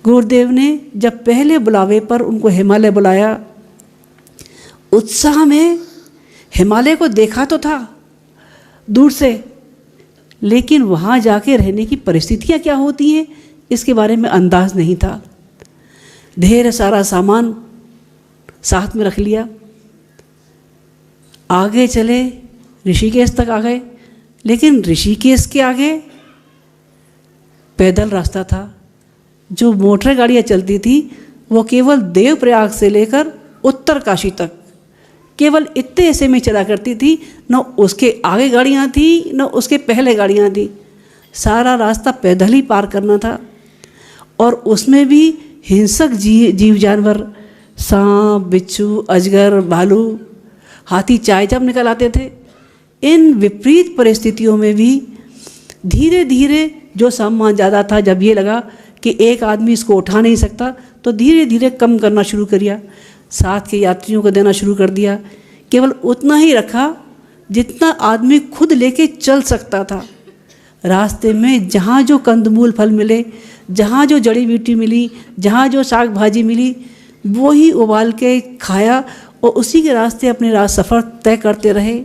गुरुदेव ने जब पहले बुलावे पर उनको हिमालय बुलाया, उत्साह में हिमालय को देखा तो था दूर से, लेकिन वहाँ जाके रहने की परिस्थितियाँ क्या होती हैं इसके बारे में अंदाज नहीं था। ढेर सारा सामान साथ में रख लिया, आगे चले, ऋषिकेश तक आ गए। लेकिन ऋषिकेश के आगे पैदल रास्ता था। जो मोटर गाड़ियाँ चलती थी वो केवल देवप्रयाग से लेकर उत्तरकाशी तक केवल इतने ऐसे में चला करती थी, न उसके आगे गाड़ियाँ थी न उसके पहले गाड़ियाँ थी। सारा रास्ता पैदल ही पार करना था। और उसमें भी हिंसक जीव जानवर, सांप, बिच्छू, अजगर, भालू, हाथी चाय जब निकल आते थे। इन विपरीत परिस्थितियों में भी धीरे धीरे जो सामान ज़्यादा था, जब ये लगा कि एक आदमी इसको उठा नहीं सकता, तो धीरे धीरे कम करना शुरू किया। साथ के यात्रियों को देना शुरू कर दिया। केवल उतना ही रखा जितना आदमी खुद लेके चल सकता था। रास्ते में जहाँ जो कंदमूल फल मिले, जहाँ जो जड़ी बूटी मिली, जहाँ जो साग भाजी मिली, वो ही उबाल के खाया और उसी के रास्ते अपने सफ़र तय करते रहे।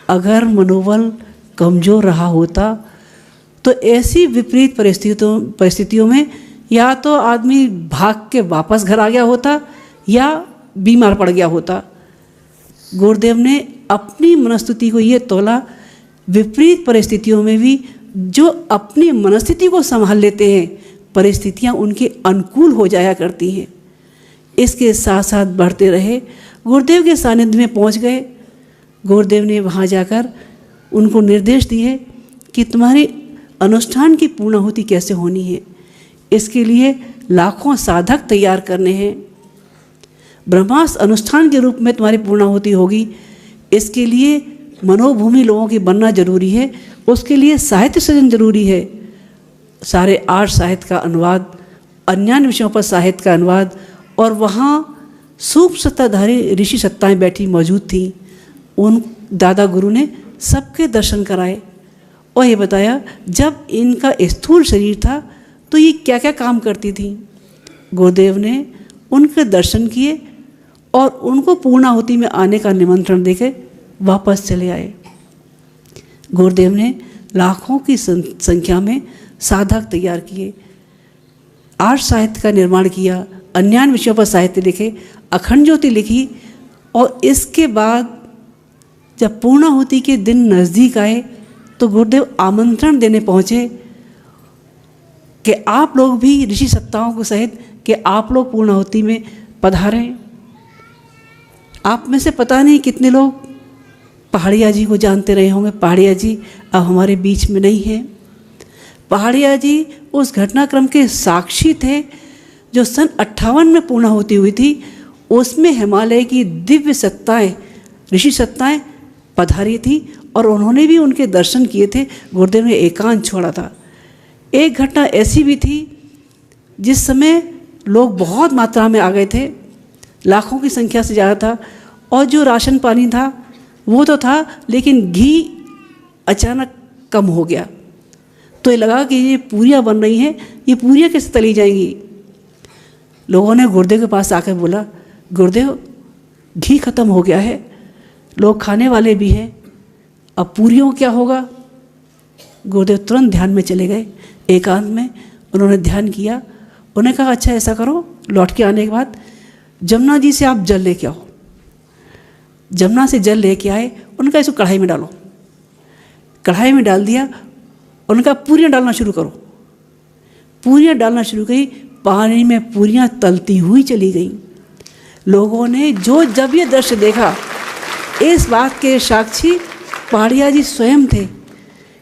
अगर मनोबल कमज़ोर रहा होता तो ऐसी विपरीत परिस्थितियों में या तो आदमी भाग के वापस घर आ गया होता या बीमार पड़ गया होता। गुरुदेव ने अपनी मनस्थिति को ये तोला, विपरीत परिस्थितियों में भी जो अपनी मनस्थिति को संभाल लेते हैं, परिस्थितियाँ उनके अनुकूल हो जाया करती हैं। इसके साथ साथ बढ़ते रहे। गुरुदेव के सानिध्य में पहुँच गए। गुरुदेव ने वहाँ जाकर उनको निर्देश दिए कि तुम्हारी अनुष्ठान की पूर्णाहुति कैसे होनी है। इसके लिए लाखों साधक तैयार करने हैं। ब्रह्मास्त्र अनुष्ठान के रूप में तुम्हारी पूर्णाहुति होगी। इसके लिए मनोभूमि लोगों की बनना जरूरी है। उसके लिए साहित्य सृजन जरूरी है। सारे 8 साहित्य का अनुवाद, अन्य विषयों पर साहित्य का अनुवाद, और वहाँ सूक्ष्म सत्ताधारी ऋषि सत्ताएँ बैठी मौजूद थीं। उन दादा गुरु ने सबके दर्शन कराए और ये बताया जब इनका स्थूल शरीर था तो ये क्या क्या काम करती थी। गुरुदेव ने उनके दर्शन किए और उनको पूर्णाहुति में आने का निमंत्रण देके वापस चले आए। गुरुदेव ने लाखों की संख्या में साधक तैयार किए, 8 साहित्य का निर्माण किया, अन्य विषयों पर साहित्य लिखे, अखंड ज्योति लिखी। और इसके बाद जब पूर्णाहुति के दिन नज़दीक आए तो गुरुदेव आमंत्रण देने पहुँचे कि आप लोग भी ऋषि सत्ताओं को सहित कि आप लोग पूर्णाहुति में पधारें। आप में से पता नहीं कितने लोग पहाड़िया जी को जानते रहे होंगे। पहाड़िया जी अब हमारे बीच में नहीं है। पहाड़िया जी उस घटनाक्रम के साक्षी थे जो सन 58 में पूर्णाहुति हुई थी। उसमें हिमालय की दिव्य सत्ताएं, ऋषि सत्ताएं पधारी थी और उन्होंने भी उनके दर्शन किए थे। गुरुदेव ने एकांत छोड़ा था। एक घटना ऐसी भी थी जिस समय लोग बहुत मात्रा में आ गए थे, लाखों की संख्या से ज़्यादा था, और जो राशन पानी था वो तो था, लेकिन घी अचानक कम हो गया। तो ये लगा कि ये पूरियाँ बन रही हैं, ये पूरियाँ कैसे तली जाएंगी। लोगों ने गुरुदेव के पास आकर बोला, गुरुदेव घी खत्म हो गया है, लोग खाने वाले भी हैं, अब पूरियों क्या होगा। गुरुदेव तुरंत ध्यान में चले गए। एकांत में उन्होंने ध्यान किया। उन्होंने कहा अच्छा ऐसा करो, लौट के आने के बाद जमुना जी से आप जल लेके आओ। जमुना से जल लेके आए। उनका इसको कढ़ाई में डालो। कढ़ाई में डाल दिया। उनका पूरियाँ डालना शुरू करो। पूरियाँ डालना शुरू की। पानी में पूरियाँ तलती हुई चली गई। लोगों ने जब ये दृश्य देखा, इस बात के साक्षी पहाड़िया जी स्वयं थे।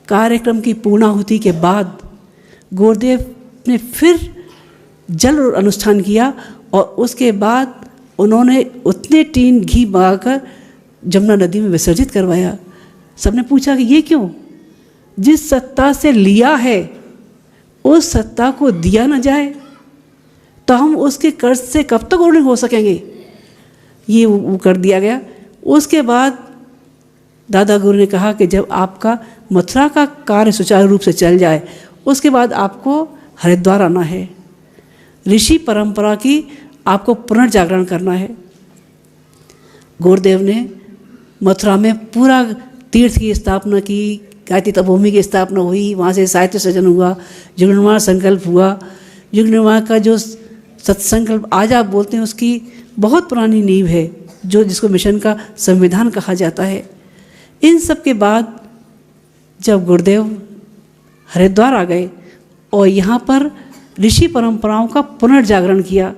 कार्यक्रम की पूर्णाहुति के बाद गुरुदेव ने फिर जल अनुष्ठान किया और उसके बाद उन्होंने उतने टीन घी मंगाकर जमुना नदी में विसर्जित करवाया। सबने पूछा कि ये क्यों? जिस सत्ता से लिया है उस सत्ता को दिया न जाए तो हम उसके कर्ज से कब तक ऋणी हो सकेंगे। ये वो कर दिया गया। उसके बाद दादा गुरु ने कहा कि जब आपका मथुरा का कार्य सुचारू रूप से चल जाए उसके बाद आपको हरिद्वार आना है। ऋषि परंपरा की आपको पुनर्जागरण करना है। गुरुदेव ने मथुरा में पूरा तीर्थ की स्थापना की, गायत्री तपोभूमि की स्थापना हुई, वहाँ से साहित्य सृजन हुआ, युग निर्माण संकल्प हुआ। युग निर्माण का जो सत्संकल्प आज आप बोलते हैं उसकी बहुत पुरानी नींव है, जो जिसको मिशन का संविधान कहा जाता है। इन सब के बाद जब गुरुदेव हरिद्वार आ गए और यहाँ पर ऋषि परंपराओं का पुनर्जागरण किया,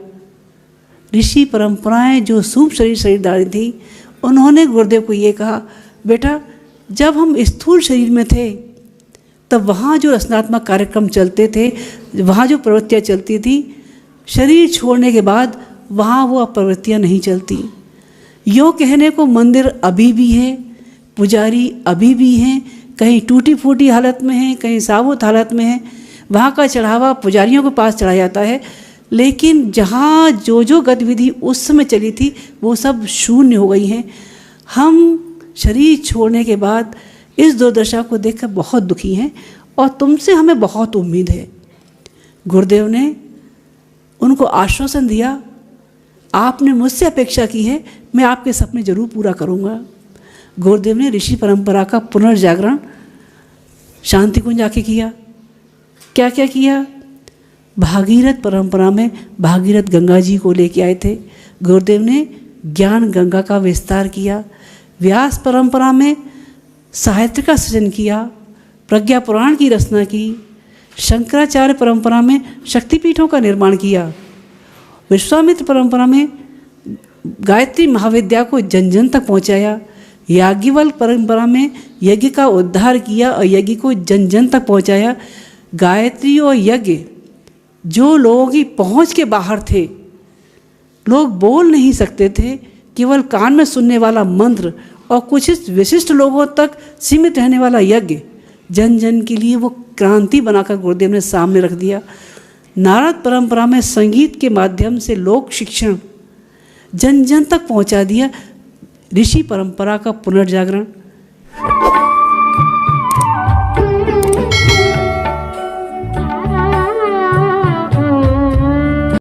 ऋषि परंपराएं जो सूक्ष्म शरीरदारी थी, उन्होंने गुरुदेव को ये कहा, बेटा जब हम स्थूल शरीर में थे तब वहाँ जो रचनात्मक कार्यक्रम चलते थे, वहाँ जो प्रवृत्तियाँ चलती थी, शरीर छोड़ने के बाद वहाँ वो प्रवृत्तियाँ नहीं चलती। यूँ कहने को मंदिर अभी भी है, पुजारी अभी भी हैं, कहीं टूटी फूटी हालत में हैं, कहीं साबुत हालत में हैं, वहाँ का चढ़ावा पुजारियों के पास चढ़ाया जाता है, लेकिन जहाँ जो जो गतिविधि उस समय चली थी वो सब शून्य हो गई हैं। हम शरीर छोड़ने के बाद इस दुर्दशा को देखकर बहुत दुखी हैं और तुमसे हमें बहुत उम्मीद है। गुरुदेव ने उनको आश्वासन दिया, आपने मुझसे अपेक्षा की है, मैं आपके सपने जरूर पूरा करूँगा। गुरुदेव ने ऋषि परंपरा का पुनर्जागरण शांति कुंज आके किया। क्या क्या किया? भागीरथ परंपरा में भागीरथ गंगा जी को लेके आए थे। गुरुदेव ने ज्ञान गंगा का विस्तार किया। व्यास परंपरा में साहित्य का सृजन किया, प्रज्ञा पुराण की रचना की। शंकराचार्य परंपरा में शक्तिपीठों का निर्माण किया। विश्वामित्र परंपरा में गायत्री महाविद्या को जन जन तक पहुंचाया। याज्ञवल्क्य परंपरा में यज्ञ का उद्धार किया और यज्ञ को जन जन तक पहुंचाया। गायत्री और यज्ञ जो लोगों की पहुंच के बाहर थे, लोग बोल नहीं सकते थे, केवल कान में सुनने वाला मंत्र और कुछ विशिष्ट लोगों तक सीमित रहने वाला यज्ञ जन जन के लिए वो क्रांति बनाकर गुरुदेव ने सामने रख दिया। नारद परंपरा में संगीत के माध्यम से लोक शिक्षण जन जन तक पहुंचा दिया। ऋषि परंपरा का पुनर्जागरण।